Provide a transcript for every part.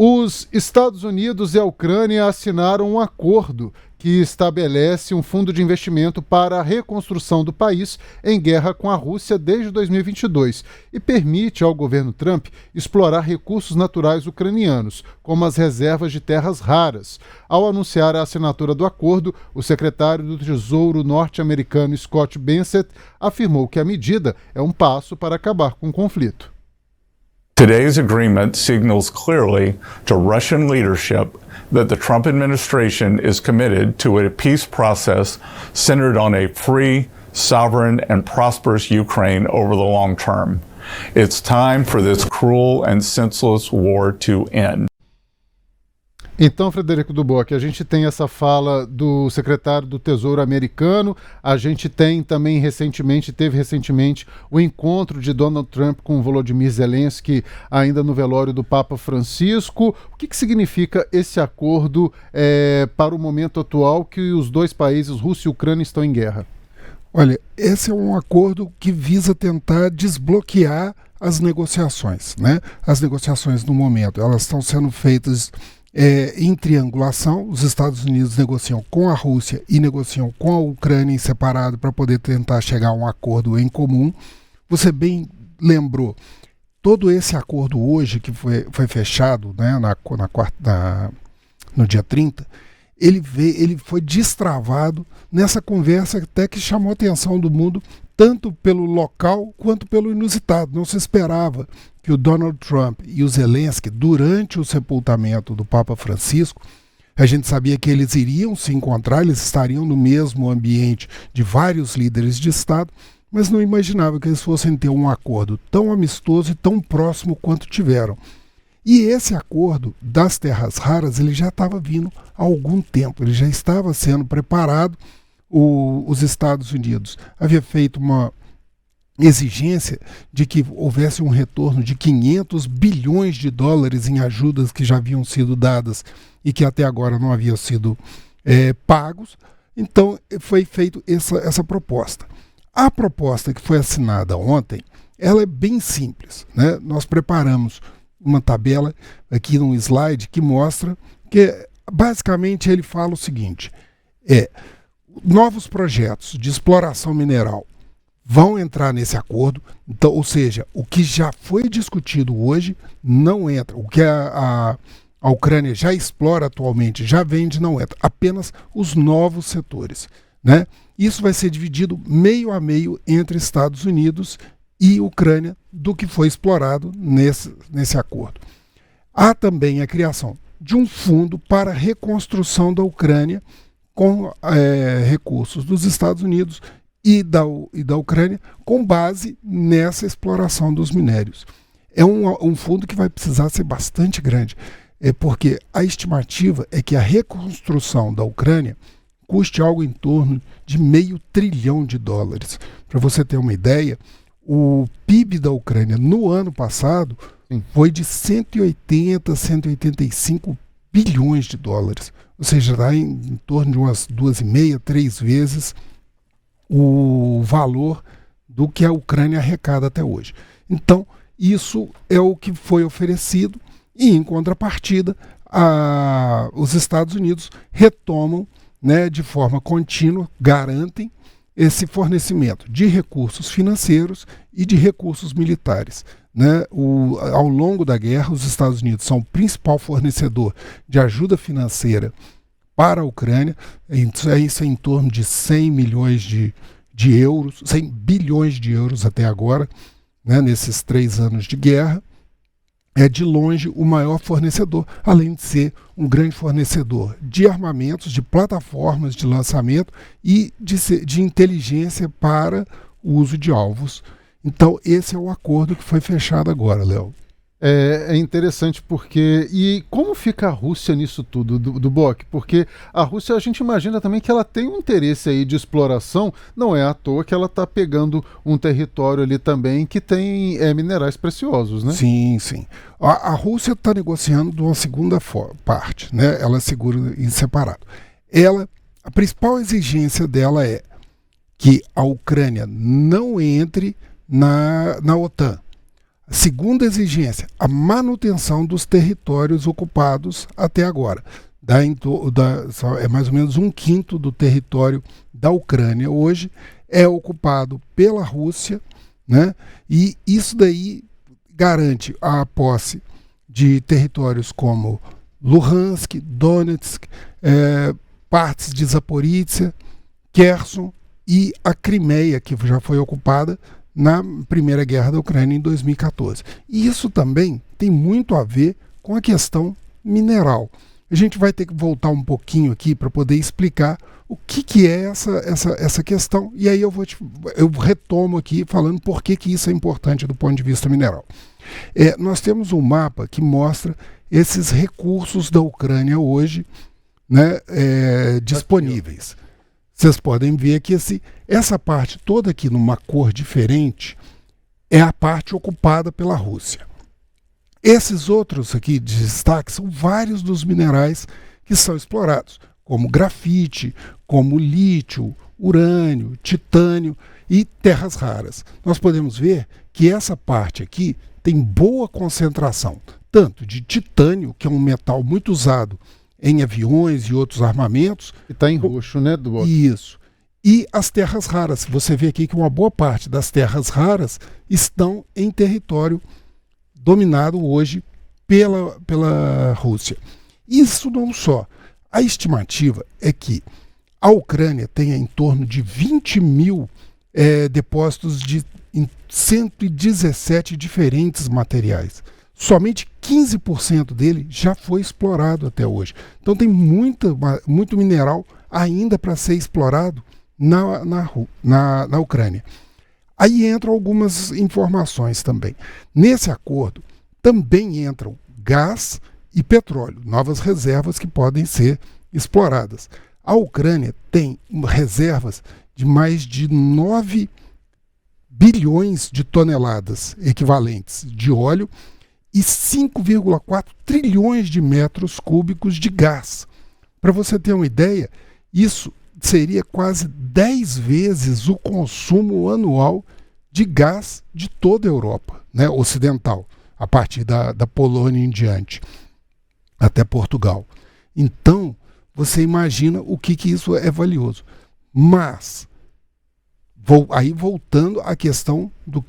Os Estados Unidos e a Ucrânia assinaram um acordo que estabelece um fundo de investimento para a reconstrução do país em guerra com a Rússia desde 2022 e permite ao governo Trump explorar recursos naturais ucranianos, como as reservas de terras raras. Ao anunciar a assinatura do acordo, o secretário do Tesouro norte-americano Scott Bessent afirmou que a medida é um passo para acabar com o conflito. Today's agreement signals clearly to Russian leadership that the Trump administration is committed to a peace process centered on a free, sovereign, and prosperous Ukraine over the long term. It's time for this cruel and senseless war to end. Então, Frederico Duboc, a gente tem essa fala do secretário do Tesouro americano, a gente tem também teve recentemente o encontro de Donald Trump com Volodymyr Zelensky ainda no velório do Papa Francisco. O que significa esse acordo para o momento atual que os dois países, Rússia e Ucrânia, estão em guerra? Olha, esse é um acordo que visa tentar desbloquear as negociações, né? As negociações no momento, elas estão sendo feitas em triangulação. Os Estados Unidos negociam com a Rússia e negociam com a Ucrânia em separado para poder tentar chegar a um acordo em comum. Você bem lembrou, todo esse acordo hoje que foi fechado, né, no dia 30, ele foi destravado nessa conversa até que chamou a atenção do mundo, tanto pelo local quanto pelo inusitado. Não se esperava que o Donald Trump e o Zelensky, durante o sepultamento do Papa Francisco, a gente sabia que eles iriam se encontrar, eles estariam no mesmo ambiente de vários líderes de Estado, mas não imaginava que eles fossem ter um acordo tão amistoso e tão próximo quanto tiveram. E esse acordo das terras raras, ele já estava vindo há algum tempo, ele já estava sendo preparado. Os Estados Unidos havia feito uma exigência de que houvesse um retorno de 500 bilhões de dólares em ajudas que já haviam sido dadas e que até agora não haviam sido pagos. Então foi feita essa proposta. A proposta que foi assinada ontem, ela é bem simples, né? Nós preparamos uma tabela aqui num slide que mostra que basicamente ele fala o seguinte: novos projetos de exploração mineral vão entrar nesse acordo, então, ou seja, o que já foi discutido hoje não entra, o que a Ucrânia já explora atualmente, já vende, não entra, apenas os novos setores, né? Isso vai ser dividido meio a meio entre Estados Unidos e Ucrânia do que foi explorado nesse acordo. Há também a criação de um fundo para a reconstrução da Ucrânia com recursos dos Estados Unidos e da Ucrânia, com base nessa exploração dos minérios. É um fundo que vai precisar ser bastante grande, porque a estimativa é que a reconstrução da Ucrânia custe algo em torno de $500 bilhão. Para você ter uma ideia, o PIB da Ucrânia no ano passado foi de 180, 185 bilhões de dólares. Ou seja, está em torno de umas 2,5, 3 vezes o valor do que a Ucrânia arrecada até hoje. Então, isso é o que foi oferecido e, em contrapartida, os Estados Unidos retomam, né, de forma contínua, garantem esse fornecimento de recursos financeiros e de recursos militares, né? Ao longo da guerra, os Estados Unidos são o principal fornecedor de ajuda financeira para a Ucrânia. Isso é em torno de 100 milhões de euros, 100 bilhões de euros até agora, né, nesses 3 anos de guerra. É de longe o maior fornecedor, além de ser um grande fornecedor de armamentos, de plataformas de lançamento e de inteligência para o uso de alvos. Então, esse é o acordo que foi fechado agora, Léo. É interessante porque... E como fica a Rússia nisso tudo, Duboc? Porque a Rússia, a gente imagina também que ela tem um interesse aí de exploração, não é à toa que ela está pegando um território ali também que tem minerais preciosos, né? Sim, sim. A Rússia está negociando de uma segunda parte, né? Ela segura em separado. A principal exigência dela é que a Ucrânia não entre na OTAN. Segunda exigência, a manutenção dos territórios ocupados até agora. É mais ou menos 1/5 do território da Ucrânia hoje é ocupado pela Rússia, né? E isso daí garante a posse de territórios como Luhansk, Donetsk, partes de Zaporízhia, Kherson e a Crimeia, que já foi ocupada na Primeira Guerra da Ucrânia em 2014. E isso também tem muito a ver com a questão mineral. A gente vai ter que voltar um pouquinho aqui para poder explicar o que é essa questão, e aí eu retomo aqui falando por que isso é importante do ponto de vista mineral. Nós temos um mapa que mostra esses recursos da Ucrânia hoje, né, disponíveis. Vocês podem ver que essa parte toda aqui numa cor diferente é a parte ocupada pela Rússia. Esses outros aqui de destaque são vários dos minerais que são explorados, como grafite, como lítio, urânio, titânio e terras raras. Nós podemos ver que essa parte aqui tem boa concentração, tanto de titânio, que é um metal muito usado em aviões e outros armamentos. E está em roxo, né, Duboc? Isso. E as terras raras. Você vê aqui que uma boa parte das terras raras estão em território dominado hoje pela Rússia. Isso não só. A estimativa é que a Ucrânia tenha em torno de 20 mil depósitos em 117 diferentes materiais. Somente 15% dele já foi explorado até hoje. Então tem muito mineral ainda para ser explorado na Ucrânia. Aí entram algumas informações também. Nesse acordo também entram gás e petróleo, novas reservas que podem ser exploradas. A Ucrânia tem reservas de mais de 9 bilhões de toneladas equivalentes de óleo e 5,4 trilhões de metros cúbicos de gás. Para você ter uma ideia, isso seria quase 10 vezes o consumo anual de gás de toda a Europa, né, ocidental, a partir da Polônia em diante, até Portugal. Então, você imagina o que isso é valioso. Mas, aí voltando à questão do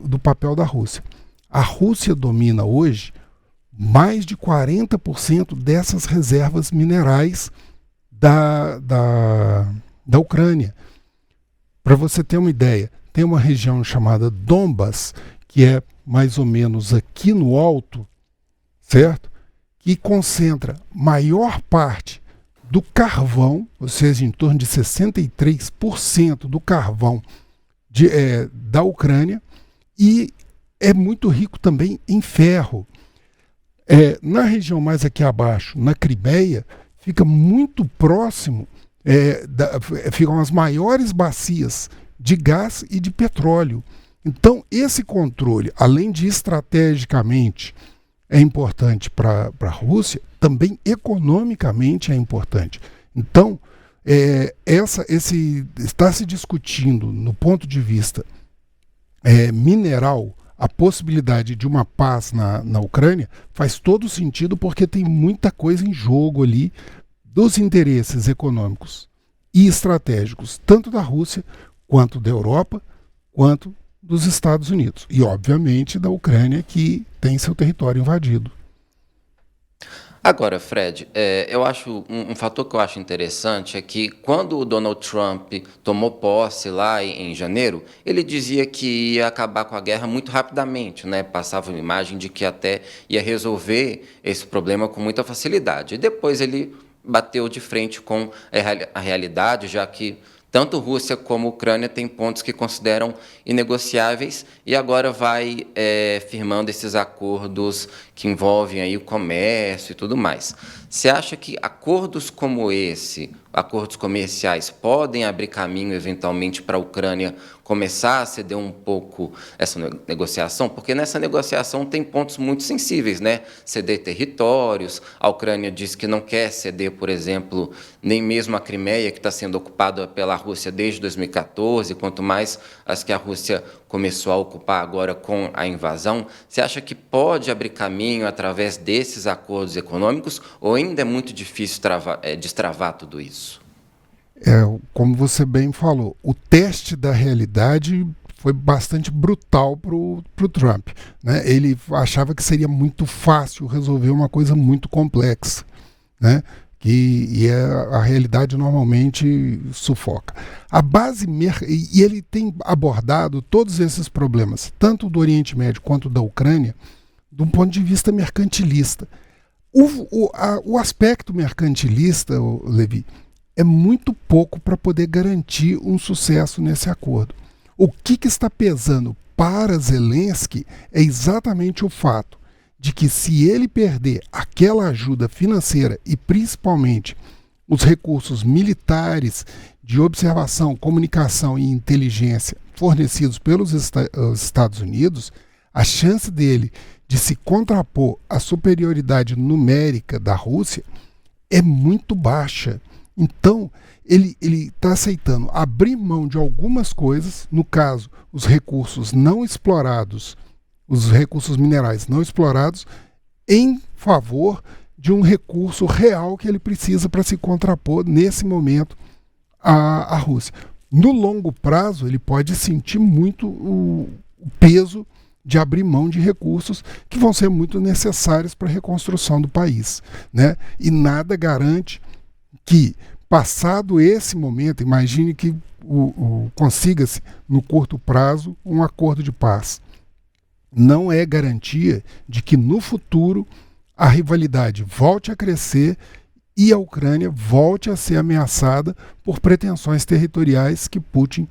do papel da Rússia. A Rússia domina hoje mais de 40% dessas reservas minerais da Ucrânia. Para você ter uma ideia, tem uma região chamada Donbas, que é mais ou menos aqui no alto, certo? Que concentra maior parte do carvão, ou seja, em torno de 63% do carvão da Ucrânia, e é muito rico também em ferro. Na região mais aqui abaixo, na Crimeia, fica muito próximo, ficam as maiores bacias de gás e de petróleo. Então, esse controle, além de estrategicamente é importante para a Rússia, também economicamente é importante. Então, está se discutindo, no ponto de vista mineral, a possibilidade de uma paz na Ucrânia faz todo sentido, porque tem muita coisa em jogo ali dos interesses econômicos e estratégicos, tanto da Rússia, quanto da Europa, quanto dos Estados Unidos. E, obviamente, da Ucrânia, que tem seu território invadido. Agora, Fred, eu acho um fator que eu acho interessante é que quando o Donald Trump tomou posse lá em janeiro, ele dizia que ia acabar com a guerra muito rapidamente, né? Passava uma imagem de que até ia resolver esse problema com muita facilidade. E depois ele bateu de frente com a realidade, já que tanto Rússia como Ucrânia têm pontos que consideram inegociáveis e agora vai firmando esses acordos que envolvem aí o comércio e tudo mais. Você acha que acordos como esse, acordos comerciais, podem abrir caminho eventualmente para a Ucrânia começar a ceder um pouco essa negociação? Porque nessa negociação tem pontos muito sensíveis, né? Ceder territórios, a Ucrânia diz que não quer ceder, por exemplo, nem mesmo a Crimeia, que está sendo ocupada pela Rússia desde 2014, quanto mais as que a Rússia começou a ocupar agora com a invasão, você acha que pode abrir caminho através desses acordos econômicos ou ainda é muito difícil destravar tudo isso? Como você bem falou, o teste da realidade foi bastante brutal para o Trump, né? Ele achava que seria muito fácil resolver uma coisa muito complexa, né? A realidade normalmente sufoca. E ele tem abordado todos esses problemas, tanto do Oriente Médio quanto da Ucrânia, de um ponto de vista mercantilista. O aspecto mercantilista, Levi, é muito pouco para poder garantir um sucesso nesse acordo. O que está pesando para Zelensky é exatamente o fato de que, se ele perder aquela ajuda financeira e principalmente os recursos militares de observação, comunicação e inteligência fornecidos pelos Estados Unidos, a chance dele de se contrapor à superioridade numérica da Rússia é muito baixa. Então, ele está aceitando abrir mão de algumas coisas, no caso, os recursos não explorados, os recursos minerais não explorados, em favor de um recurso real que ele precisa para se contrapor, nesse momento, à Rússia. No longo prazo, ele pode sentir muito o peso de abrir mão de recursos que vão ser muito necessários para a reconstrução do país, né? E nada garante que, passado esse momento, imagine que consiga-se no curto prazo um acordo de paz. Não é garantia de que no futuro a rivalidade volte a crescer e a Ucrânia volte a ser ameaçada por pretensões territoriais que Putin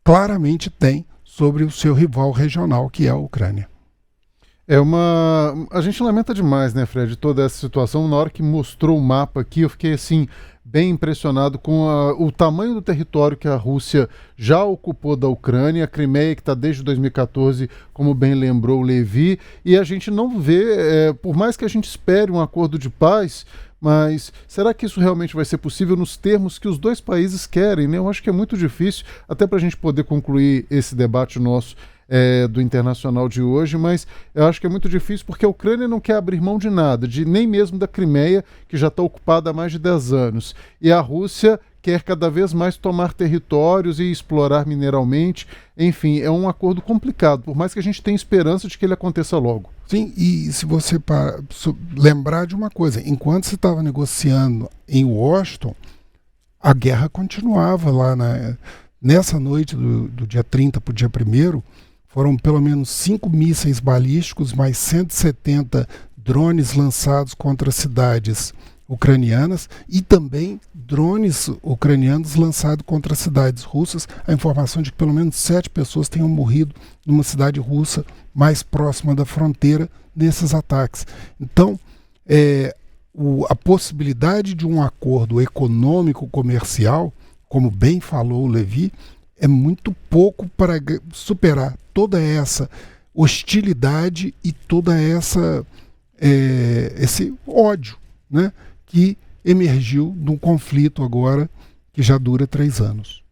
claramente tem sobre o seu rival regional, que é a Ucrânia. A gente lamenta demais, né, Fred, toda essa situação. Na hora que mostrou o mapa aqui, eu fiquei assim, bem impressionado com o tamanho do território que a Rússia já ocupou da Ucrânia, a Crimeia, que está desde 2014, como bem lembrou o Levi, e a gente não vê, por mais que a gente espere um acordo de paz, mas será que isso realmente vai ser possível nos termos que os dois países querem, né? Eu acho que é muito difícil, até para a gente poder concluir esse debate nosso do Internacional de hoje, mas eu acho que é muito difícil porque a Ucrânia não quer abrir mão de nada, nem mesmo da Crimeia, que já está ocupada há mais de 10 anos. E a Rússia quer cada vez mais tomar territórios e explorar mineralmente. Enfim, é um acordo complicado, por mais que a gente tenha esperança de que ele aconteça logo. Sim, e se você lembrar de uma coisa, enquanto se estava negociando em Washington, a guerra continuava lá. Nessa noite do dia 30 para o dia 1º, foram pelo menos 5 mísseis balísticos, mais 170 drones lançados contra cidades ucranianas e também drones ucranianos lançados contra cidades russas. A informação de que pelo menos 7 pessoas tenham morrido numa cidade russa mais próxima da fronteira nesses ataques. Então, a possibilidade de um acordo econômico-comercial, como bem falou o Levi, é muito pouco para superar toda essa hostilidade e toda esse ódio, né, que emergiu de um conflito agora que já dura 3 anos.